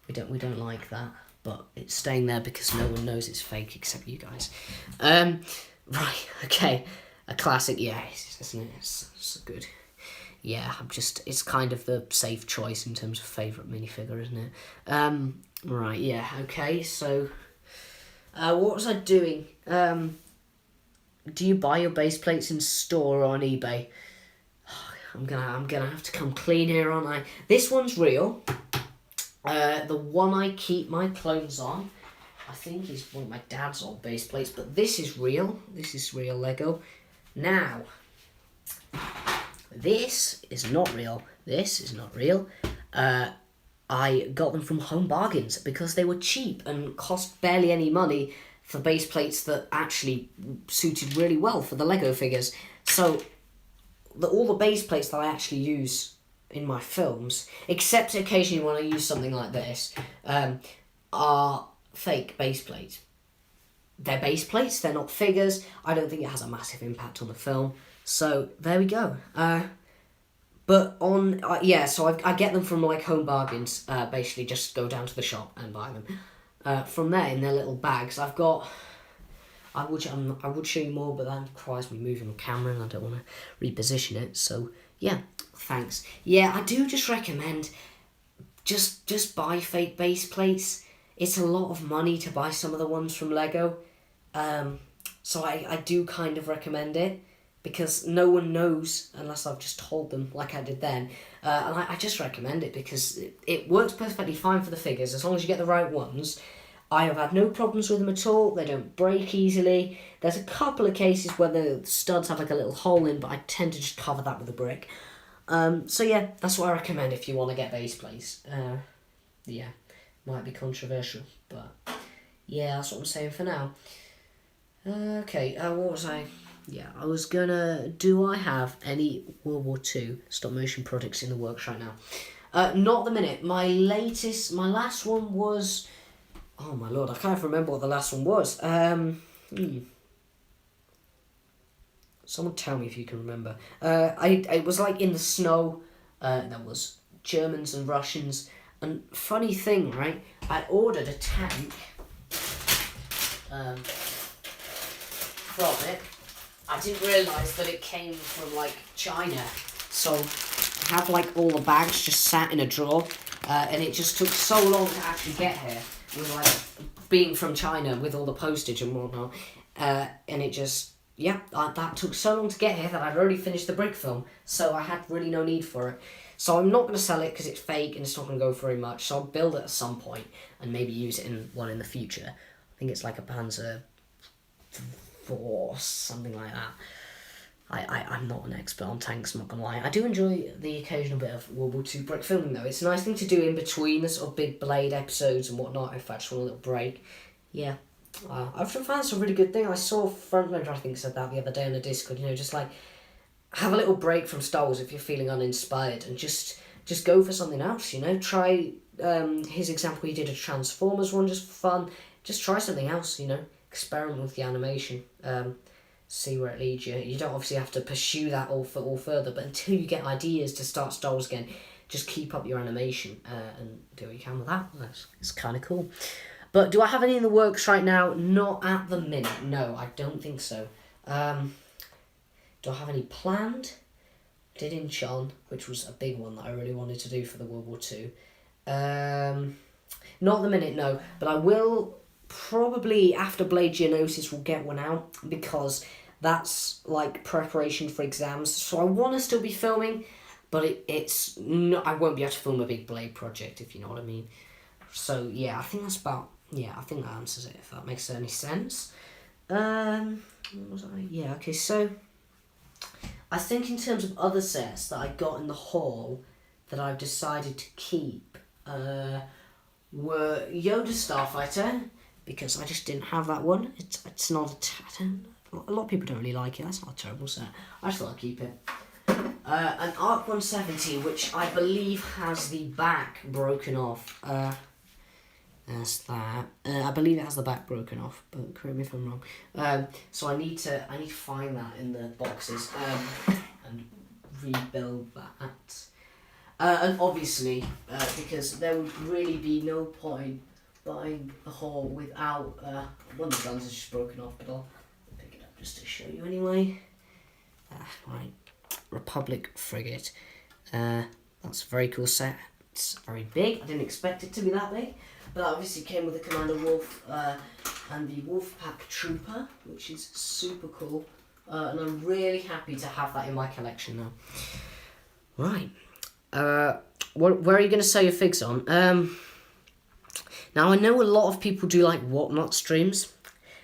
We don't like that, but it's staying there because no one knows it's fake except you guys. Right, okay. A classic, yeah, isn't it? It's good. Yeah, it's kind of the safe choice in terms of favourite minifigure, isn't it? Right, yeah, okay, so what was I doing? Do you buy your base plates in store or on eBay? I'm gonna have to come clean here, aren't I? This one's real. The one I keep my clones on, I think is one of my dad's old base plates, but this is real. This is real Lego. Now, this is not real. This is not real. I got them from Home Bargains because they were cheap and cost barely any money for base plates that actually suited really well for the Lego figures. So all the base plates that I actually use in my films, except occasionally when I use something like this, are fake base plates. They're base plates, they're not figures. I don't think it has a massive impact on the film. So there we go. But so I get them from like Home Bargains. Basically, just go down to the shop and buy them. From there, in their little bags, I've got. I would show you more, but that requires me moving the camera, and I don't want to reposition it. So yeah, thanks. Yeah, I do just recommend just buy fake base plates. It's a lot of money to buy some of the ones from Lego, so I do kind of recommend it. Because no one knows unless I've just told them like I did then. And I just recommend it because it works perfectly fine for the figures as long as you get the right ones. I have had no problems with them at all. They don't break easily. There's a couple of cases where the studs have like a little hole in, but I tend to just cover that with a brick. So yeah, that's what I recommend if you want to get base plates. Yeah, might be controversial, but yeah, that's what I'm saying for now. Okay, what was I... Yeah, I was gonna... Do I have any World War II stop-motion projects in the works right now? Not at the minute. My last one was... Oh my lord, I can't remember what the last one was. Someone tell me if you can remember. It was like in the snow. There was Germans and Russians. And funny thing, right? I ordered a tank from it. I didn't realise that it came from, like, China. So, I have, like, all the bags just sat in a drawer. And it just took so long to actually get here. With, like, being from China with all the postage and whatnot. And it just, yeah, that took so long to get here that I'd already finished the brick film. So, I had really no need for it. So, I'm not going to sell it because it's fake and it's not going to go for very much. So, I'll build it at some point and maybe use it in one in the future. I think it's like a Panzer... or something like that. I'm not an expert on tanks, I'm not gonna lie. I do enjoy the occasional bit of World War II brick filming though. It's a nice thing to do in between the sort of big Blade episodes and whatnot if I just want a little break. Yeah. I've found that's a really good thing. I saw Frontloader, I think, said that the other day on the Discord, just like have a little break from Star Wars if you're feeling uninspired and just go for something else, Try his example, he did a Transformers one just for fun. Just try something else, experiment with the animation, see where it leads you. You don't obviously have to pursue that all further, but until you get ideas to start Star Wars again, just keep up your animation and do what you can with that. It's kind of cool. But do I have any in the works right now? Not at the minute. No, I don't think so. Do I have any planned? Did Incheon, which was a big one that I really wanted to do for the World War Two. Not at the minute, no. But I will probably, after Blade Geonosis, will get one out, because that's like preparation for exams. So I want to still be filming, but it's not, I won't be able to film a big Blade project, if you know what I mean. So yeah, I think that's about, yeah, I think that answers it, if that makes any sense. What was I? Yeah, okay, so I think in terms of other sets that I got in the haul that I've decided to keep were Yoda Starfighter, because I just didn't have that one. It's not a lot of people don't really like it. That's not a terrible set. I just thought I'd keep it. An Arc 170, which I believe has the back broken off. That's that. I believe it has the back broken off, but correct me if I'm wrong. So I need to find that in the boxes and rebuild that. And obviously, because there would really be no point buying the haul without one of the guns is just broken off, but I'll pick it up just to show you anyway. Right, Republic Frigate. That's a very cool set. It's very big. I didn't expect it to be that big, but that obviously came with the Commander Wolf and the Wolfpack Trooper, which is super cool. And I'm really happy to have that in my collection now. Right. Where are you going to sell your figs on? Now, I know a lot of people do like whatnot streams.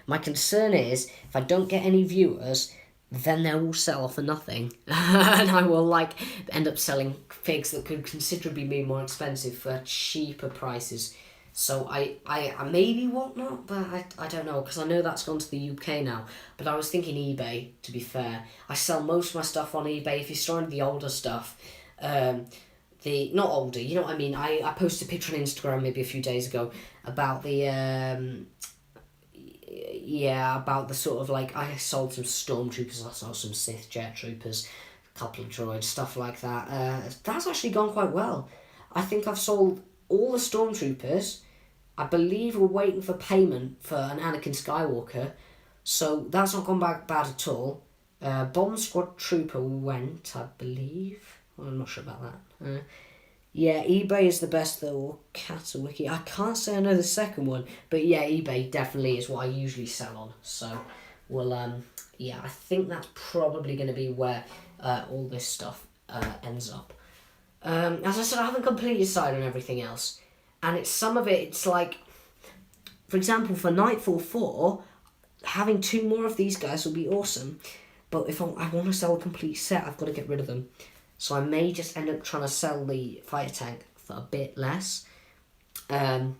My concern is, if I don't get any viewers, then they will sell for nothing. And I will end up selling figs that could considerably be more expensive for cheaper prices. So I maybe whatnot, but I don't know, because I know that's gone to the UK now. But I was thinking eBay, to be fair. I sell most of my stuff on eBay. If you're storing the older stuff, not older, you know what I mean. I posted a picture on Instagram maybe a few days ago about the about the sort of I sold some stormtroopers, I sold some Sith jet troopers, a couple of droids, stuff like that. That's actually gone quite well. I think I've sold all the stormtroopers. I believe we're waiting for payment for an Anakin Skywalker, so that's not gone back bad at all. Bomb Squad Trooper went, I believe. Well, I'm not sure about that. Yeah, eBay is the best though, or Catawiki. I can't say I know the second one, but yeah, eBay definitely is what I usually sell on. So, well, yeah, I think that's probably going to be where all this stuff ends up. As I said, I haven't completely decided on everything else. And some of it's for example, for Nightfall 4, having 2 more of these guys will be awesome. But if I want to sell a complete set, I've got to get rid of them. So I may just end up trying to sell the fighter tank for a bit less. And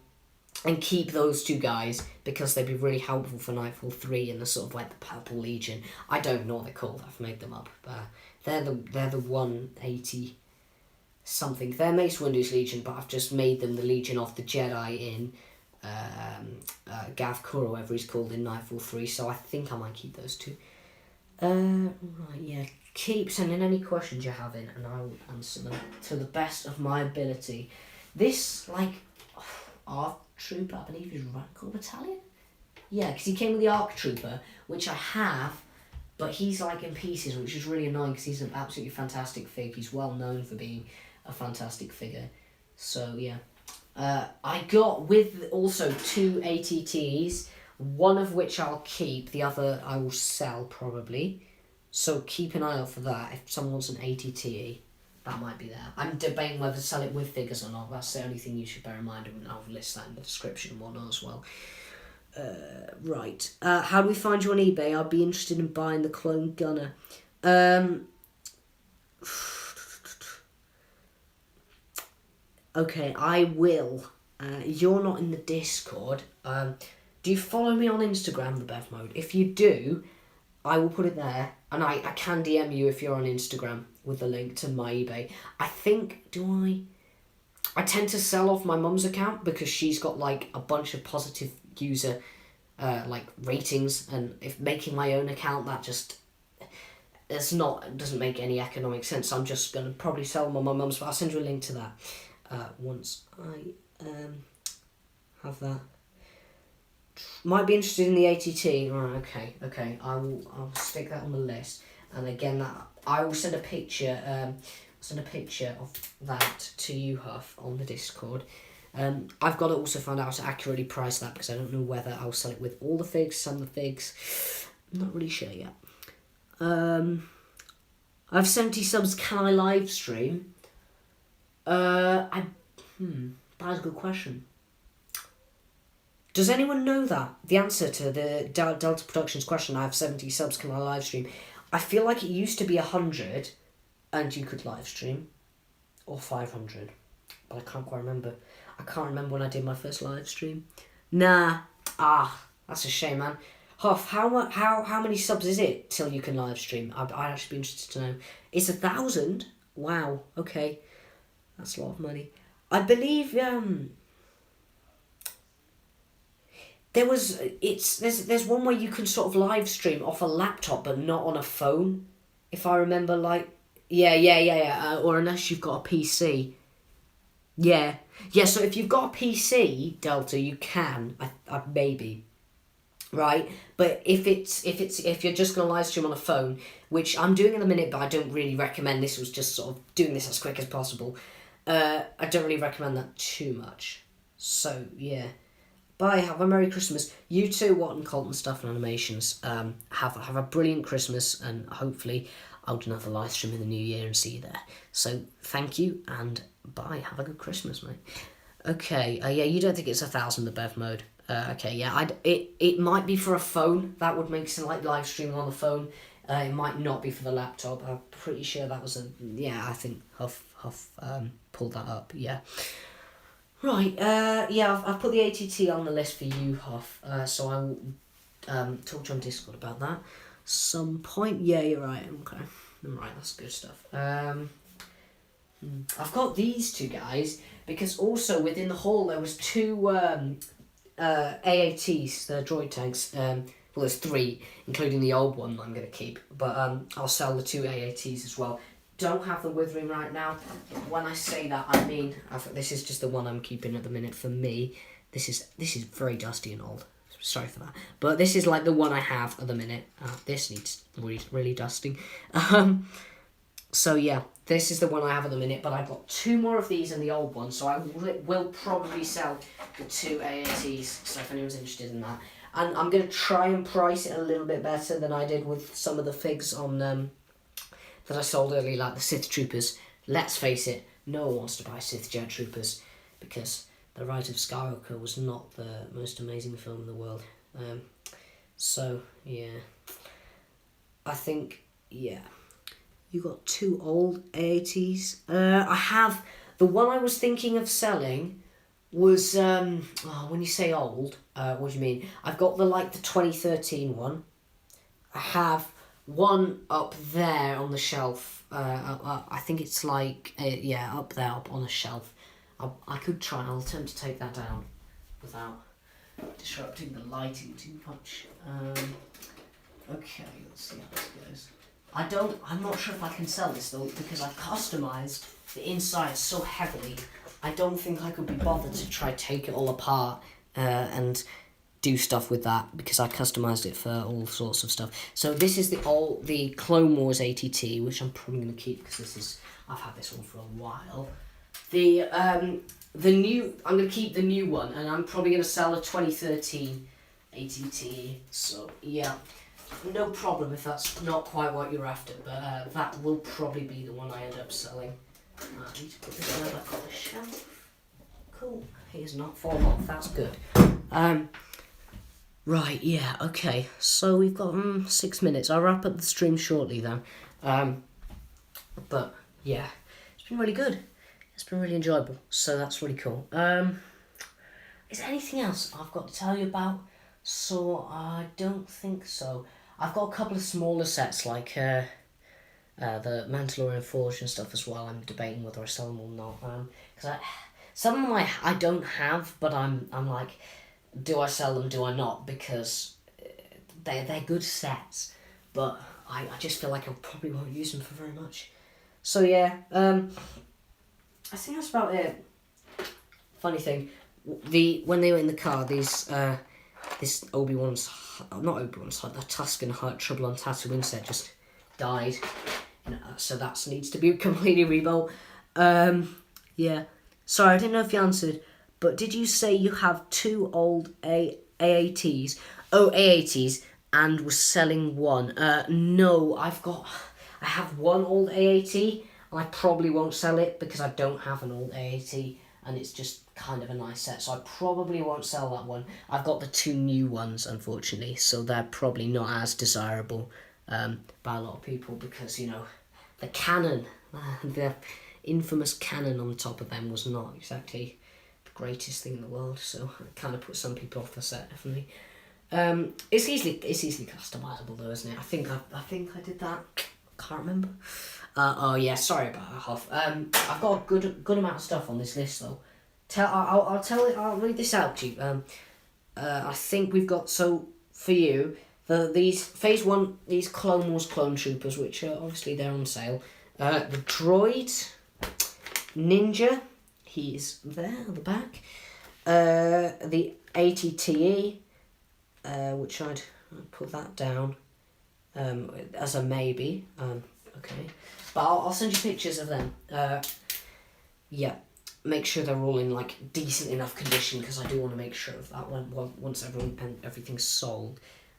keep those 2 guys, because they'd be really helpful for Nightfall 3 and the sort of the Purple Legion. I don't know what they're called, I've made them up. But they're the 180 something. They're Mace Windu's Legion, but I've just made them the Legion of the Jedi in Gav Kur, or whatever he's called, in Nightfall 3, so I think I might keep those 2. Right, yeah. Keep sending any questions you have in, and I will answer them to the best of my ability. This, ARC Trooper, I believe is Radical Battalion? Yeah, because he came with the ARC Trooper, which I have, but he's in pieces, which is really annoying, because he's an absolutely fantastic fig. He's well known for being a fantastic figure. So, yeah. I got with also 2 ATTs, one of which I'll keep, the other I will sell probably. So keep an eye out for that. If someone wants an ATTE, that might be there. I'm debating whether to sell it with figures or not. That's the only thing you should bear in mind, and I'll list that in the description and whatnot as well. Right. How do we find you on eBay? I'd be interested in buying the Clone Gunner. Okay, I will. You're not in the Discord. Do you follow me on Instagram, the Bev Mode? If you do, I will put it there, and I can DM you if you're on Instagram with the link to my eBay. I think, I tend to sell off my mum's account, because she's got a bunch of positive user ratings, and if making my own account, that just doesn't make any economic sense. I'm just going to probably sell them on my mum's, but I'll send you a link to that once I have that. Might be interested in the ATT. Right, okay. I'll stick that on the list. And again, that I will send a picture. Send a picture of that to you, Huff, on the Discord. I've got to also find out how to accurately price that because I don't know whether I'll sell it with all the figs, some of the figs. I'm not really sure yet. I have 70 subs. Can I live stream? That is a good question. Does anyone know that? The answer to the Delta Productions question, I have 70 subs, can I live stream? I feel like it used to be 100 and you could live stream. Or 500. But I can't quite remember. I can't remember when I did my first live stream. Nah. That's a shame, man. Huff, how many subs is it till you can live stream? I'd actually be interested to know. It's 1,000? Wow, okay. That's a lot of money. I believe, there's one where you can sort of live stream off a laptop but not on a phone, if I remember, like, or unless you've got a PC. Yeah, so if you've got a PC, Delta, you can, I maybe, right? But if you're just gonna live stream on a phone, which I'm doing in a minute, but I don't really recommend. This was just sort of doing this as quick as possible. I don't really recommend that too much. So yeah. Bye, have a Merry Christmas. You too, Watt and Colton Stuff and Animations. Have a brilliant Christmas, and hopefully I'll do another live stream in the new year and see you there. So thank you and bye. Have a good Christmas, mate. Okay, yeah, you don't think it's 1,000 the Bev mode? Okay, yeah, it might be for a phone. That would make sense, like live streaming on the phone. It might not be for the laptop. I'm pretty sure that was I think Huff pulled that up. Yeah. Right, yeah, I've put the ATT on the list for you, Huff, so I will talk to you on Discord about that some point. Yeah, you're right, okay. Right, that's good stuff. I've got these two guys, because also within the haul there was two AATs, the droid tanks. Well, there's three, including the old one I'm going to keep, but I'll sell the two AATs as well. Don't have them with me right now. When I say that, I mean this is just the one I'm keeping at the minute for me. This is very dusty and old. Sorry for that, but this is like the one I have at the minute. This needs really dusting. So yeah, this is the one I have at the minute. But I've got two more of these and the old one, so I will probably sell the two AATs. So if anyone's interested in that, and I'm gonna try and price it a little bit better than I did with some of the figs on that I sold earlier, like the Sith Troopers. Let's face it, no one wants to buy Sith Jet Troopers because The Rise of Skywalker was not the most amazing film in the world. So, yeah. I think, yeah. You got two old AATs. I have, the one I was thinking of selling was, when you say old, what do you mean? I've got the 2013 one. I have one up there on the shelf. I think it's up there, up on a shelf. I could try, I'll attempt to take that down without disrupting the lighting too much. Okay, let's see how this goes. I'm not sure if I can sell this though, because I've customised the inside so heavily. I don't think I could be bothered to try take it all apart and do stuff with that, because I customised it for all sorts of stuff. So this is the Clone Wars ATT, which I'm probably going to keep because I've had this one for a while. The new, I'm going to keep the new one, and I'm probably going to sell a 2013 ATT. So yeah, no problem if that's not quite what you're after, but that will probably be the one I end up selling. I need to put this guy back on the shelf. Cool. He's not fallen off. That's good. Right, yeah, okay. So we've got 6 minutes. I'll wrap up the stream shortly then. But yeah, it's been really good. It's been really enjoyable. So that's really cool. Is there anything else I've got to tell you about? So I don't think so. I've got a couple of smaller sets like the Mandalorian Forge and stuff as well. I'm debating whether I sell them or not. Because some of them I don't have, but I'm like, do I sell them, do I not? Because they're good sets, but I just feel like I probably won't use them for very much. So yeah, I think that's about it. Funny thing, when they were in the car, these this not Obi-Wan's Hut, the Tuscan Hut, Trouble on Tatooine set just died. So that needs to be completely rebuilt. Yeah. Sorry, I didn't know if you answered, but did you say you have 2 old AATs? Oh, AATs, and was selling one. No, I have one old AAT, and I probably won't sell it because I don't have an old AAT, and it's just kind of a nice set, so I probably won't sell that one. I've got the 2 new ones, unfortunately, so they're probably not as desirable by a lot of people because, you know, the cannon, the infamous cannon on the top of them was not exactly the greatest thing in the world, so it kind of put some people off the set, definitely. It's easily customizable though, isn't it? I think I did that. Can't remember. Oh yeah, sorry about that, Hoff. I've got a good amount of stuff on this list though. I'll read this out to you. I think we've got, so for you, these Phase 1, these Clone Wars clone troopers, which are obviously they're on sale. The droid, Ninja, he's there at the back. The ATTE, which I'd put that down as a maybe. Okay, but I'll send you pictures of them. Yeah, make sure they're all in like decent enough condition because I do want to make sure of that one once everything's sold.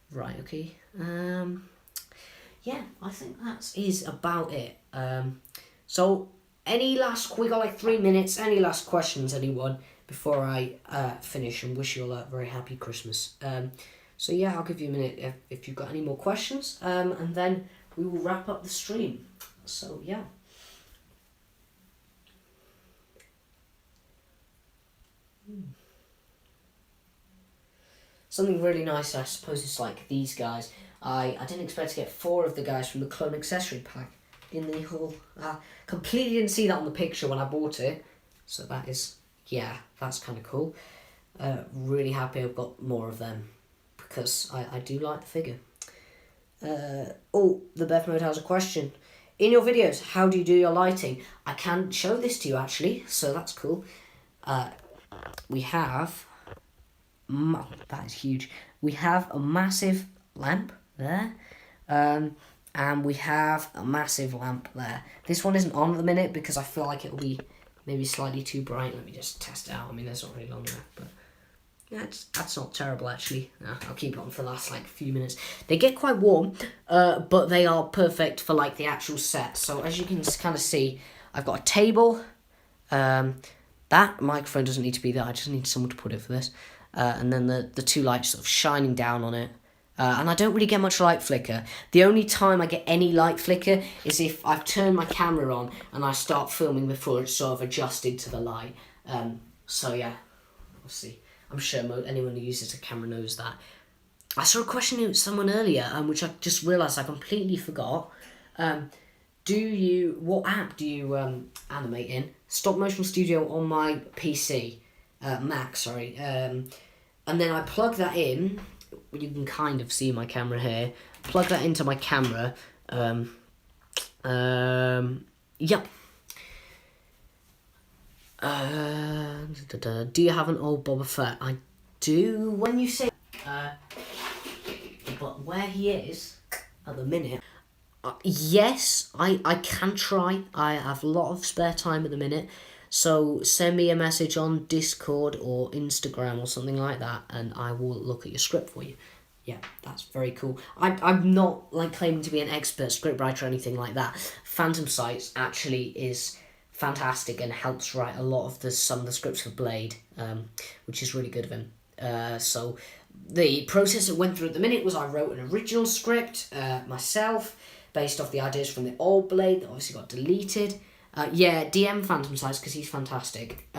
Right. Okay. Yeah, I think that is about it. So we got like 3 minutes. Any last questions, anyone, before I finish and wish you all a very happy Christmas. So yeah, I'll give you a minute if you've got any more questions, and then we will wrap up the stream. So yeah. Something really nice, I suppose, is like these guys. I didn't expect to get 4 of the guys from the clone accessory pack in the whole. Completely didn't see that on the picture when I bought it. So that is, yeah, that's kind of cool. Really happy I've got more of them because I do like the figure. The Beth Mode has a question. In your videos, how do you do your lighting? I can show this to you actually, so that's cool. We have, that is huge. We have a massive lamp there, and we have a massive lamp there. This one isn't on at the minute because I feel like it'll be maybe slightly too bright. Let me just test it out. I mean, there's not really long left, but yeah, that's not terrible actually. I'll keep it on for the last like few minutes. They get quite warm, but they are perfect for like the actual set. So as you can kind of see, I've got a table. That microphone doesn't need to be there. I just need someone to put it for this. And then the 2 lights sort of shining down on it. And I don't really get much light flicker. The only time I get any light flicker is if I've turned my camera on and I start filming before it's sort of adjusted to the light. So yeah, we'll see. I'm sure anyone who uses a camera knows that. I saw a question from someone earlier, which I just realised I completely forgot. What app do you animate in? Stop Motion Studio on my PC, Mac, sorry. And then I plug that in. You can kind of see my camera here. Plug that into my camera. Yep. Do you have an old Boba Fett? I do. When you say, but where he is at the minute, yes, I can try. I have a lot of spare time at the minute, so send me a message on Discord or Instagram or something like that, and I will look at your script for you. Yeah, that's very cool. I'm not like claiming to be an expert scriptwriter or anything like that. Phantom Sights actually is fantastic and helps write a lot of some of the scripts for Blade, which is really good of him. So the process it went through at the minute was I wrote an original script myself based off the ideas from the old Blade that obviously got deleted. DM Phantom Sights because he's fantastic.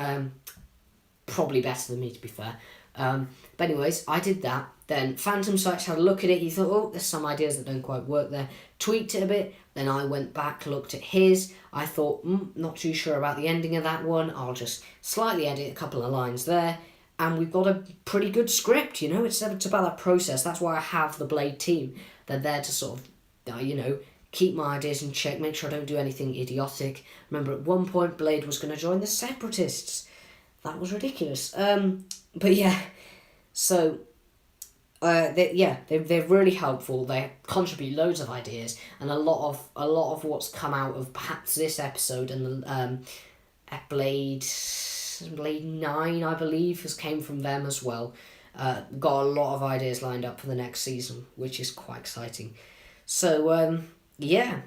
Probably better than me, to be fair. But anyways, I did that. Then Phantom Sights had a look at it. He thought, oh, there's some ideas that don't quite work there. Tweaked it a bit. Then I went back, looked at his. I thought, not too sure about the ending of that one. I'll just slightly edit a couple of lines there. And we've got a pretty good script, you know. It's about that process. That's why I have the Blade team. They're there to sort of, keep my ideas in check, make sure I don't do anything idiotic. Remember, at one point, Blade was going to join the Separatists. That was ridiculous. But yeah, so they're really helpful. They contribute loads of ideas, and a lot of what's come out of perhaps this episode and the Blade 9, I believe, has came from them as well. Got a lot of ideas lined up for the next season, which is quite exciting. So yeah,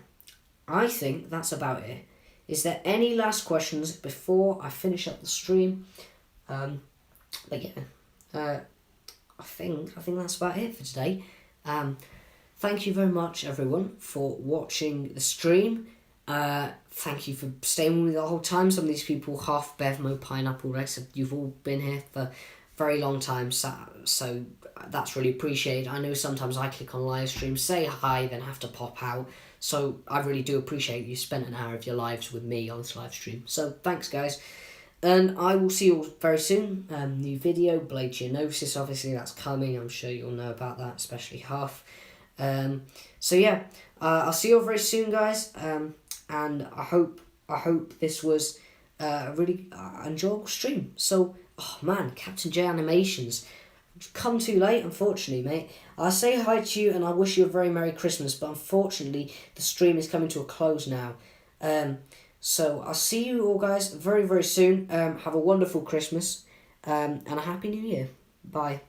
I think that's about it. Is there any last questions before I finish up the stream? But yeah, I think that's about it for today. Thank you very much, everyone, for watching the stream. Thank you for staying with me the whole time. Some of these people, half Bevmo, Pineapple Rex, you've all been here for a very long time, so that's really appreciated. I know sometimes I click on live stream, say hi, then have to pop out. So I really do appreciate you spent an hour of your lives with me on this live stream. So thanks, guys. And I will see you all very soon. New video, Blade Geonosis, obviously that's coming. I'm sure you'll know about that, especially Huff. So yeah, I'll see you all very soon, guys. And I hope this was a really enjoyable stream. So, oh man, Captain J Animations. Come too late, unfortunately, mate. I say hi to you and I wish you a very Merry Christmas, but unfortunately the stream is coming to a close now. So I'll see you all, guys, very, very soon. Have a wonderful Christmas and a Happy New Year. Bye.